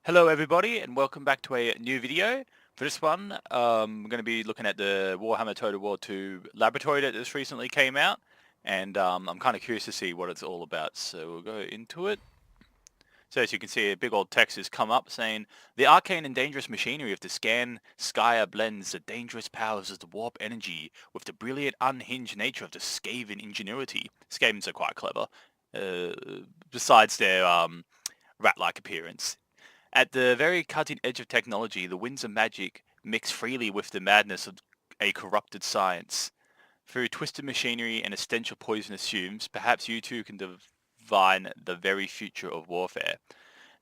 Hello everybody and welcome back to a new video. For this one, I'm going to be looking at the Warhammer Total War 2 laboratory that just recently came out, and I'm kind of curious to see what it's all about, so we'll go into it. So as you can see, a big old text has come up saying, "The arcane and dangerous machinery of the Scan Skya blends the dangerous powers of the warp energy with the brilliant unhinged nature of the Skaven ingenuity." Skavens are quite clever, besides their rat-like appearance. At the very cutting edge of technology, the winds of magic mix freely with the madness of a corrupted science. Through twisted machinery and a stench of poisonous fumes, perhaps you too can divine the very future of warfare.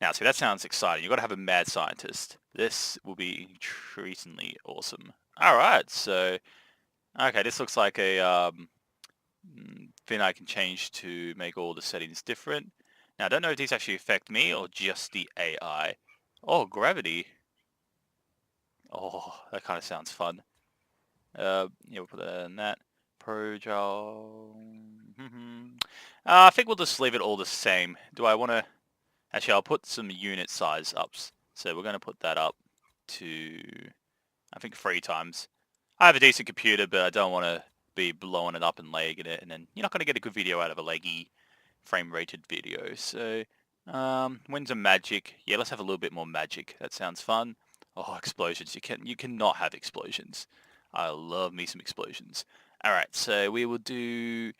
Now, see, that sounds exciting. You've got to have a mad scientist. This will be increasingly awesome. Alright, so... Okay, this looks like a thing I can change to make all the settings different. Now, I don't know if these actually affect me or just the AI. Oh, gravity. Oh, that kind of sounds fun. Yeah, we'll put that in that. Projal. I think we'll just leave it all the same. Do I want to... Actually, I'll put some unit size ups. So we're going to put that up to, I think, 3 times. I have a decent computer, but I don't want to be blowing it up and lagging it, and then you're not going to get a good video out of a laggy frame-rated video. So, winds of magic. Yeah, let's have a little bit more magic. That sounds fun. Oh, explosions. You cannot have explosions. I love me some explosions. Alright, so we will do...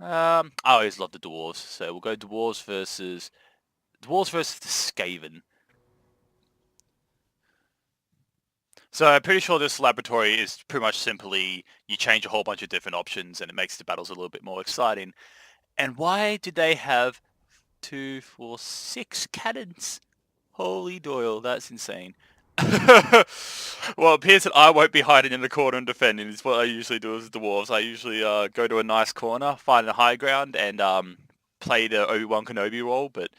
I always love the dwarves, so we'll go dwarves versus the Skaven. So I'm pretty sure this laboratory is pretty much simply you change a whole bunch of different options and it makes the battles a little bit more exciting. And why did they have 2, 4, 6 cannons? Holy Doyle, that's insane. Well, it appears that I won't be hiding in the corner and defending. It's what I usually do as dwarves. I usually go to a nice corner, find a high ground, and play the Obi-Wan Kenobi role. But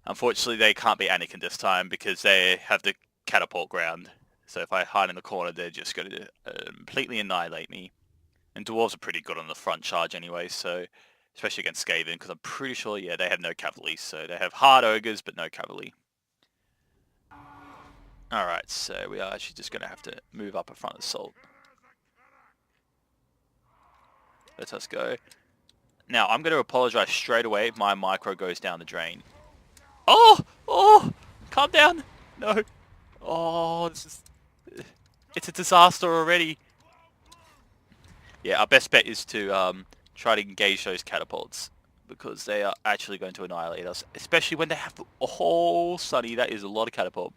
unfortunately, they can't be Anakin this time because they have the catapult ground. So if I hide in the corner, they're just going to completely annihilate me. And dwarves are pretty good on the front charge anyway, so especially against Skaven, because I'm pretty sure, yeah, they have no cavalry, so they have hard ogres but no cavalry. Alright, so we are actually just going to have to move up in front of Assault. Let us go. Now, I'm going to apologize straight away if my micro goes down the drain. Oh! Oh! Calm down! No! Oh, this is... It's a disaster already. Yeah, our best bet is to try to engage those catapults, because they are actually going to annihilate us, especially when they have... Oh, Sonny, that is a lot of catapult.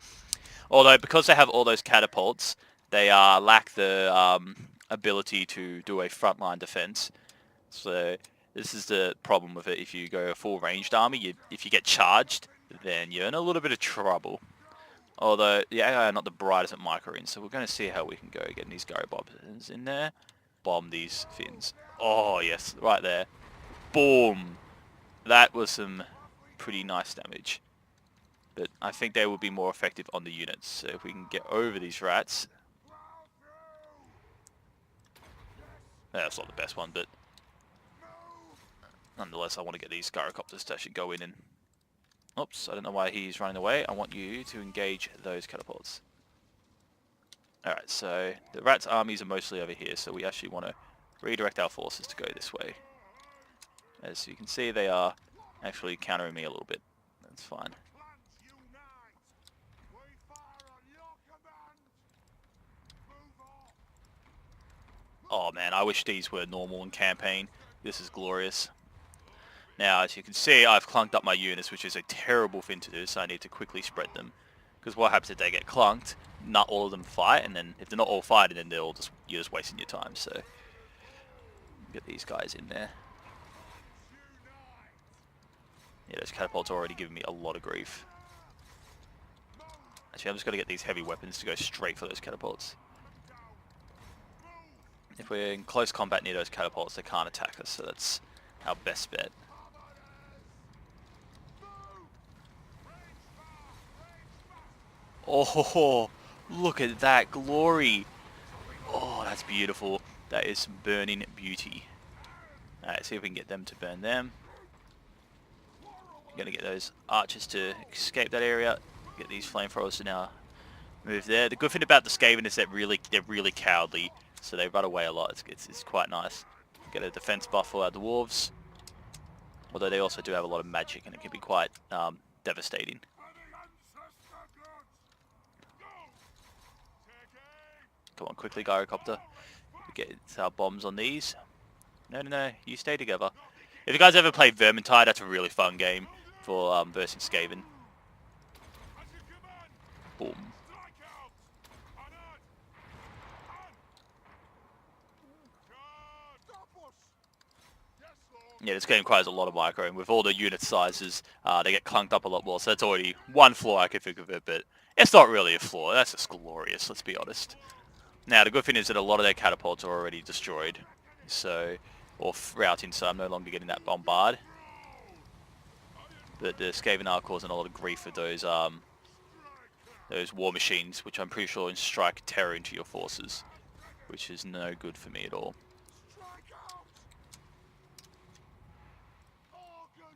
Although, because they have all those catapults, they lack the ability to do a frontline defense. So this is the problem with it. If you go a full ranged army, if you get charged, then you're in a little bit of trouble. Although the AI are not the brightest at microing, so we're going to see how we can go getting these Gary Bobbers in there. Bomb these fins. Oh yes, right there. Boom! That was some pretty nice damage. But I think they will be more effective on the units. So if we can get over these rats... That's not the best one, but... Nonetheless, I want to get these gyrocopters to actually go in and... Oops, I don't know why he's running away. I want you to engage those catapults. Alright, so the rats' armies are mostly over here, so we actually want to redirect our forces to go this way. As you can see, they are actually countering me a little bit. That's fine. Oh man, I wish these were normal in campaign. This is glorious. Now, as you can see, I've clunked up my units, which is a terrible thing to do, so I need to quickly spread them. Because what happens if they get clunked? Not all of them fight, and then if they're not all fighting, then you're just wasting your time. So get these guys in there. Yeah, those catapults are already giving me a lot of grief. Actually, I'm just going to get these heavy weapons to go straight for those catapults. If we're in close combat near those catapults, they can't attack us, so that's our best bet. Oh, look at that glory. Oh, that's beautiful. That is burning beauty. Alright, see if we can get them to burn them. I'm going to get those archers to escape that area. Get these flamethrowers to now move there. The good thing about the Skaven is that they're really cowardly, so they run away a lot. It's quite nice. Get a defense buff for the dwarves, although they also do have a lot of magic and it can be quite devastating. Come on, quickly, gyrocopter. Get bombs on these. No, you stay together. If you guys ever played Vermintide, that's a really fun game for versus Skaven. Boom. Yeah, this game requires a lot of micro, and with all the unit sizes, they get clunked up a lot more, so that's already one flaw I can think of it, but it's not really a flaw. That's just glorious, let's be honest. Now, the good thing is that a lot of their catapults are already destroyed, so, or routing, so I'm no longer getting that bombard. But the Skaven are causing a lot of grief with those war machines, which I'm pretty sure strike terror into your forces, which is no good for me at all.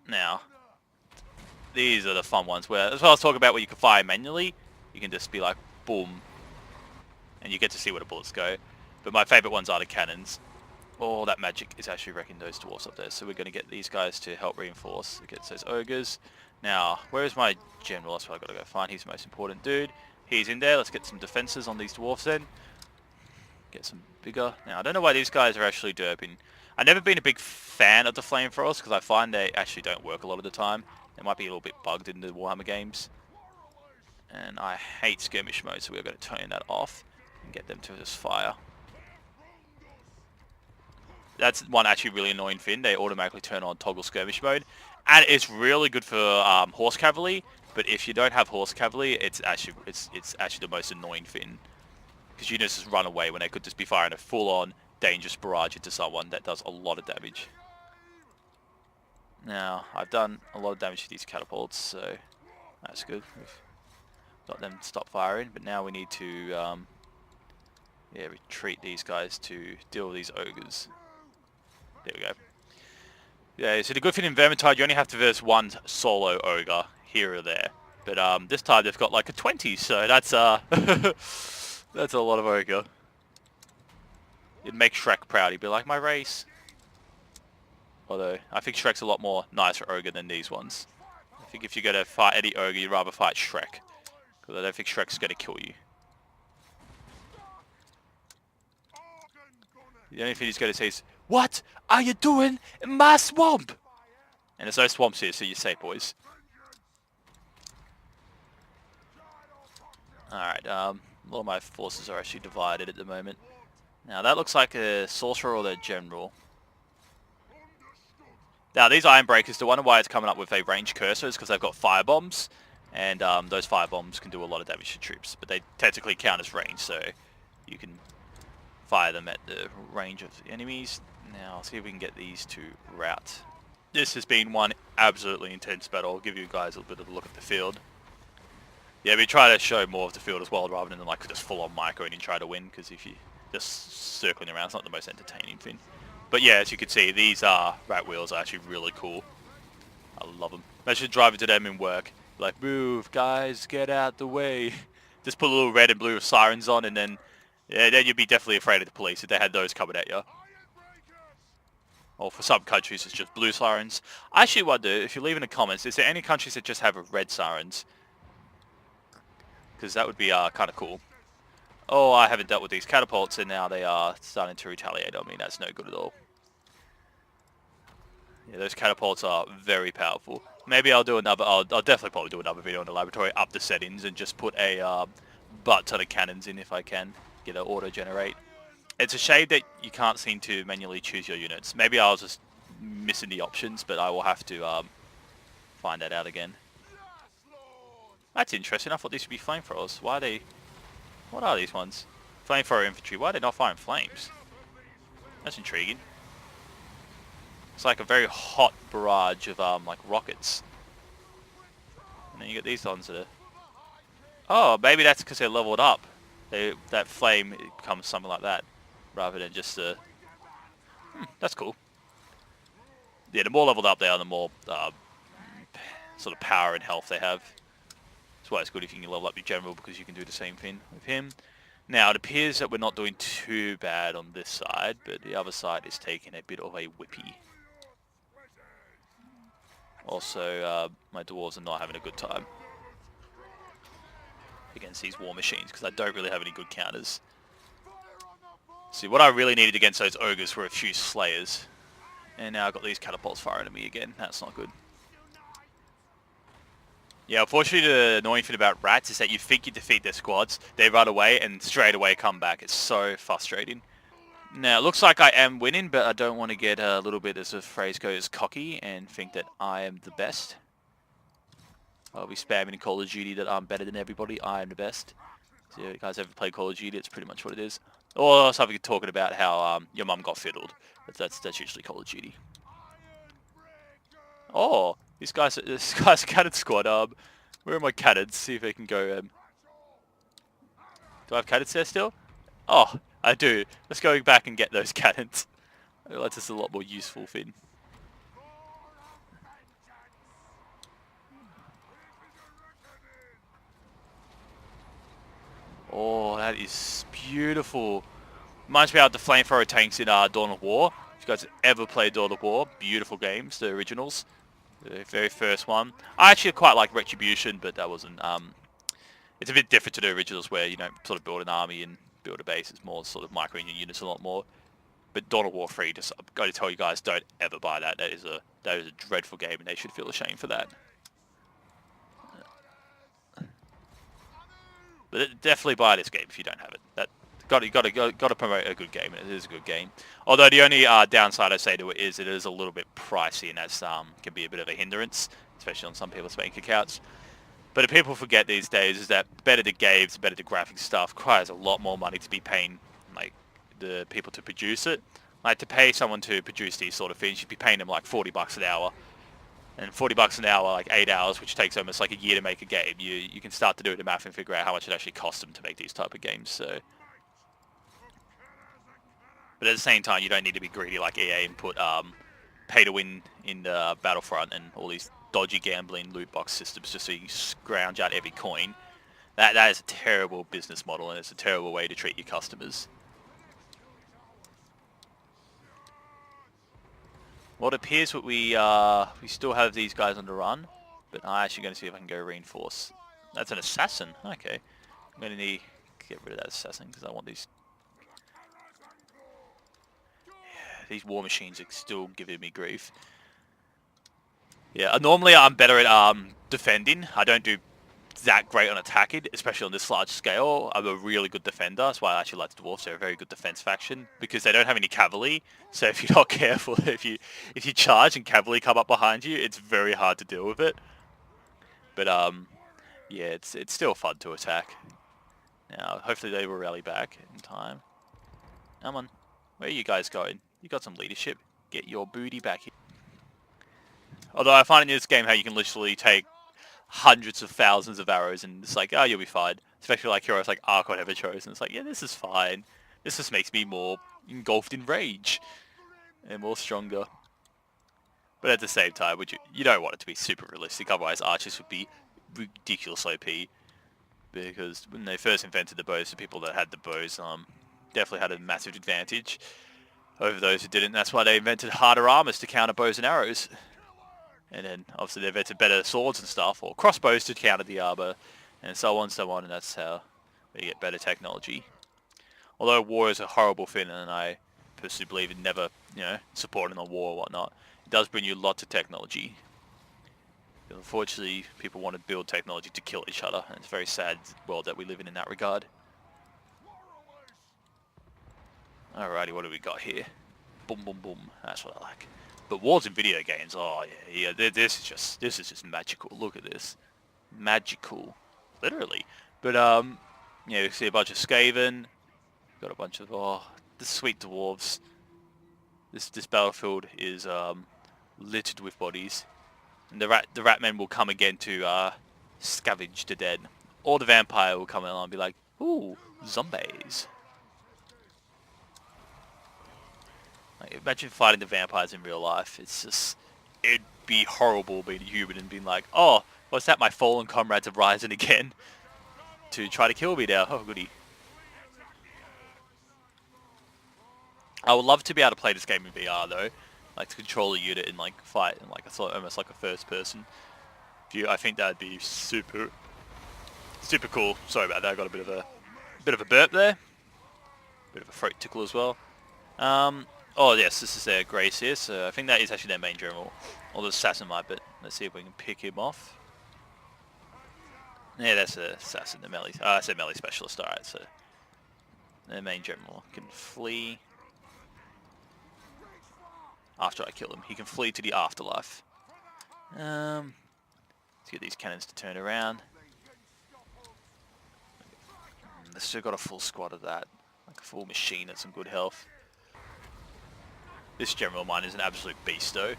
Now, these are the fun ones where, as well as talking about where you can fire manually, you can just be like, boom, and you get to see where the bullets go. But my favourite ones are the cannons. All that magic is actually wrecking those dwarves up there, so we're going to get these guys to help reinforce against those ogres. Now, where is my general? That's what I've got to go find. He's the most important dude. He's in there. Let's get some defences on these dwarves then. Get some bigger. Now, I don't know why these guys are actually derping. I've never been a big fan of the flamethrowers because I find they actually don't work a lot of the time. They might be a little bit bugged in the Warhammer games. And I hate skirmish mode, so we're going to turn that off and get them to just fire. That's one actually really annoying thing. They automatically turn on toggle skirmish mode. And it's really good for horse cavalry, but if you don't have horse cavalry, it's actually the most annoying thing. Because you just run away when they could just be firing a full-on dangerous barrage into someone that does a lot of damage. Now, I've done a lot of damage to these catapults, so that's good. We've got them to stop firing, but now we need to retreat these guys to deal with these ogres. There we go. Yeah, so the good thing in Vermintide, you only have to verse one solo ogre here or there. But this time they've got like a 20, so that's that's a lot of ogre. It'd make Shrek proud. He'd be like, my race. Although, I think Shrek's a lot more nicer ogre than these ones. I think if you're going to fight any ogre, you'd rather fight Shrek. Because I don't think Shrek's going to kill you. The only thing he's going to say is, what are you doing in my swamp? And there's no swamps here, so you're safe, boys. Alright, a lot of my forces are actually divided at the moment. Now, that looks like a sorcerer or the general. Now, these iron breakers, the wonder why it's coming up with a ranged cursor is because they've got fire bombs. And those fire bombs can do a lot of damage to troops. But they technically count as range, so you can fire them at the range of the enemies. Now, see if we can get these to rout. This has been one absolutely intense battle. I'll give you guys a little bit of a look at the field. Yeah, we try to show more of the field as well, rather than like just full on micro and you try to win, because if you just circling around, it's not the most entertaining thing. But yeah, as you can see, these rat wheels are actually really cool. I love them. Imagine driving to them in work. Like, move, guys, get out the way. Just put a little red and blue sirens on, and then you'd be definitely afraid of the police if they had those coming at you. Or for some countries, it's just blue sirens. I actually wonder, if you leave in the comments, is there any countries that just have red sirens? Because that would be kind of cool. Oh, I haven't dealt with these catapults, and now they are starting to retaliate on me. That's no good at all. Yeah, those catapults are very powerful. Maybe I'll do another. I'll definitely probably do another video on the laboratory, up the settings, and just put a butt ton of cannons in if I can get an auto generate. It's a shame that you can't seem to manually choose your units. Maybe I was just missing the options, but I will have to find that out again. That's interesting. I thought these would be flamethrowers. Why are they? What are these ones? Flamethrower infantry. Why are they not firing flames? That's intriguing. It's like a very hot barrage of like rockets. And then you get these ones that are... Oh, maybe that's because they're leveled up. That flame, it becomes something like that, rather than just that's cool. Yeah, the more leveled up they are, the more sort of power and health they have. That's why it's good if you can level up your general, because you can do the same thing with him. Now, it appears that we're not doing too bad on this side, but the other side is taking a bit of a whippy. Also, my dwarves are not having a good time against these war machines, because I don't really have any good counters. See, what I really needed against those ogres were a few slayers. And now I've got these catapults firing at me again. That's not good. Yeah, unfortunately the annoying thing about rats is that you think you defeat their squads, they run away and straight away come back. It's so frustrating. Now, it looks like I am winning, but I don't want to get a little bit, as the phrase goes, cocky and think that I am the best. I'll be spamming in Call of Duty that I'm better than everybody, I am the best. So if you guys ever play Call of Duty, it's pretty much what it is. Or something talking about how your mum got fiddled. That's usually Call of Duty. Oh, this guy's a cannon squad. Where are my cannons? See if they can go. Do I have cannons there still? Oh, I do. Let's go back and get those cannons. That's just a lot more useful thing. Oh, that is beautiful. Reminds me of the flamethrower tanks in Dawn of War. If you guys have ever played Dawn of War, beautiful games, the originals. The very first one. I actually quite like Retribution, but that wasn't... it's a bit different to the originals where you don't sort of build an army and build a base. It's more sort of microing your units a lot more. But Dawn of War 3, just I've got to tell you guys, don't ever buy that. That is a dreadful game, and they should feel ashamed for that. But definitely buy this game if you don't have it. Got to promote a good game. It is a good game. Although the only downside I say to it is a little bit pricey, and that's can be a bit of a hindrance, especially on some people's bank accounts. But if people forget these days is that better the games, better the graphics stuff, requires a lot more money to be paying like the people to produce it. Like to pay someone to produce these sort of things, you'd be paying them like $40 an hour. And $40 an hour, like 8 hours, which takes almost like a year to make a game. You can start to do the math and figure out how much it actually costs them to make these type of games. So, but at the same time, you don't need to be greedy like EA and put pay to win in the Battlefront and all these dodgy gambling loot box systems just so you scrounge out every coin. That is a terrible business model, and it's a terrible way to treat your customers. Well, it appears that we still have these guys on the run, but I'm actually going to see if I can go reinforce. That's an assassin. Okay, I'm going to need to get rid of that assassin because I want these. Yeah, these war machines are still giving me grief. Yeah, normally I'm better at defending. I don't do that great on attacking, especially on this large scale. I'm a really good defender. That's why I actually like the dwarves. They're a very good defense faction because they don't have any cavalry. So if you're not careful, if you charge and cavalry come up behind you, it's very hard to deal with it. But yeah, it's still fun to attack. Now, hopefully they will rally back in time. Come on, where are you guys going? You got some leadership. Get your booty back here. Although I find in this game how you can literally take hundreds of thousands of arrows and it's like, oh, you'll be fine. Especially like heroes like Ark I never chose, and it's like, yeah, this is fine. This just makes me more engulfed in rage and more stronger. But at the same time, you don't want it to be super realistic, otherwise archers would be ridiculous OP. Because when they first invented the bows, the people that had the bows definitely had a massive advantage over those who didn't. That's why they invented harder armors to counter bows and arrows. And then obviously they invented better swords and stuff, or crossbows to counter the armor, and so on, and that's how they get better technology. Although war is a horrible thing, and I personally believe in never, supporting a war or whatnot, it does bring you lots of technology. But unfortunately, people want to build technology to kill each other, and it's a very sad world that we live in that regard. Alrighty, what do we got here? Boom, boom, boom. That's what I like. But wars in video games, oh yeah, this is just magical. Look at this, magical, literally. But yeah, you see a bunch of Skaven. Got a bunch of the sweet dwarves. This battlefield is littered with bodies, and the rat men will come again to scavenge the dead, or the vampire will come along and be like, ooh, zombies. Like, imagine fighting the vampires in real life. It's just, it'd be horrible being a human and being like, oh, What's that? My fallen comrades have risen again to try to kill me now. Oh, goody. I would love to be able to play this game in VR though, like to control a unit and like fight in like a sort of almost like a first-person view. I think that'd be super cool. Sorry about that. I got a bit of a burp there, bit of a throat tickle as well. Oh yes, this is their Grace here. So I think that is actually their main general, or the assassin might. But let's see if we can pick him off. Yeah, that's a assassin, the melee. That's a melee specialist. All right, so their main general can flee. After I kill him, he can flee to the afterlife. Let's get these cannons to turn around. They've still got a full squad of that, like a full machine at some good health. This general of mine is an absolute beast though.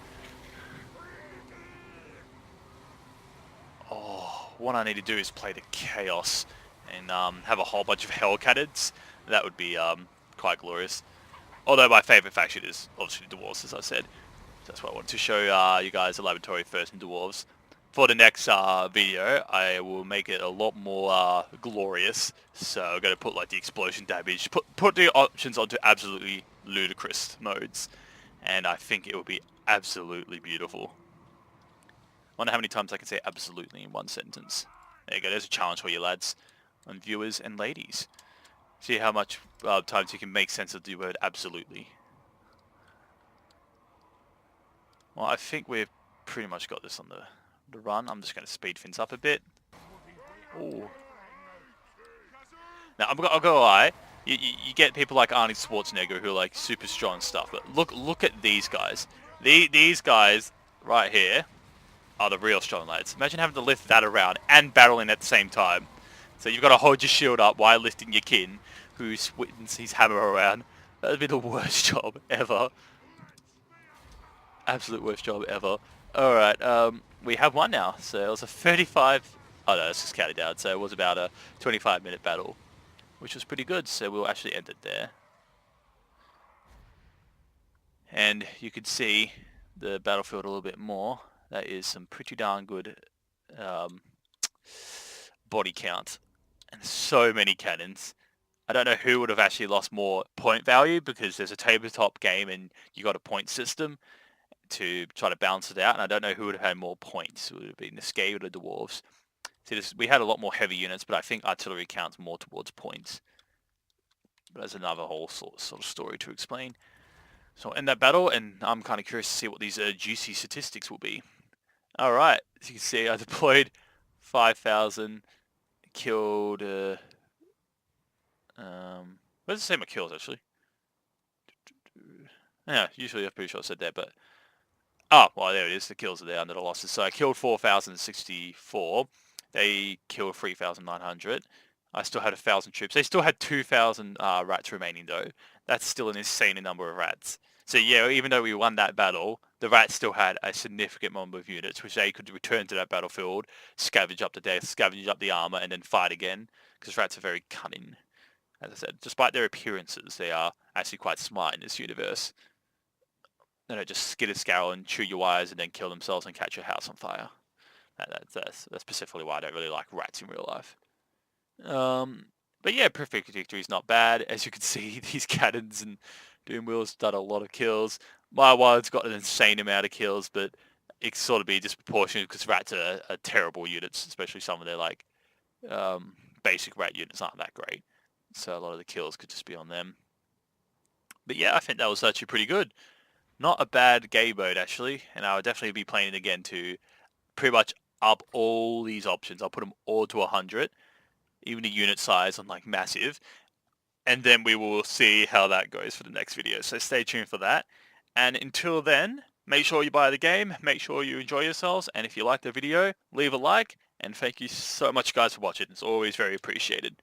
Oh, what I need to do is play the Chaos and have a whole bunch of Hell Cannons. That would be quite glorious. Although my favourite faction is obviously Dwarves, as I said. That's why I wanted to show you guys the laboratory first in Dwarves. For the next video, I will make it a lot more glorious. So I'm going to put like the explosion damage, put the options onto absolutely ludicrous modes. And I think it will be absolutely beautiful. I wonder how many times I can say absolutely in one sentence. There you go, there's a challenge for you lads, and viewers and ladies. See how much times you can make sense of the word absolutely. Well, I think we've pretty much got this on the run. I'm just going to speed things up a bit. Ooh. Now, I'm gonna lie, you get people like Arnie Schwarzenegger who are like super strong and stuff, but look at these guys. These guys right here are the real strong lads. Imagine having to lift that around and battling at the same time. So you've got to hold your shield up while lifting your kin, who swings his hammer around. That would be the worst job ever. Absolute worst job ever. Alright, we have one now. So it was a 35... Oh no, it's just counted down. So it was about a 25-minute battle, which was pretty good. So we'll actually end it there. And you could see the battlefield a little bit more. That is some pretty darn good body count. And so many cannons. I don't know who would have actually lost more point value because there's a tabletop game and you got a point system to try to balance it out. And I don't know who would have had more points. It would have been the Skaven or the Dwarves. See, we had a lot more heavy units, but I think artillery counts more towards points. But there's another whole sort of story to explain. So I'll end that battle, and I'm kind of curious to see what these juicy statistics will be. Alright, as you can see, I deployed 5,000, killed... where does it say my kills, actually? Yeah, usually I'm pretty sure I said that, but... Oh, well, there it is. The kills are there under the losses. So I killed 4,064. They killed 3,900. I still had 1,000 troops. They still had 2,000 rats remaining, though. That's still an insane number of rats. So yeah, even though we won that battle, the rats still had a significant number of units, which they could return to that battlefield, scavenge up the death, scavenge up the armor, and then fight again. Because rats are very cunning. As I said, despite their appearances, they are actually quite smart in this universe. They don't just skid a scowl and chew your wires and then kill themselves and catch your house on fire. That's specifically why I don't really like rats in real life. But yeah, Perfect Victory is not bad. As you can see, these cannons and Doomwheel's done a lot of kills. My wild's got an insane amount of kills, but it's sort of be disproportionate because rats are terrible units, especially some of their like basic rat units aren't that great. So a lot of the kills could just be on them. But yeah, I think that was actually pretty good. Not a bad game mode actually, and I would definitely be playing it again to pretty much up all these options. I'll put them all to 100, even the unit size on like massive, and then we will see how that goes for the next video. So stay tuned for that, and until then, make sure you buy the game, make sure you enjoy yourselves, and if you like the video, leave a like, and thank you so much guys for watching. It's always very appreciated.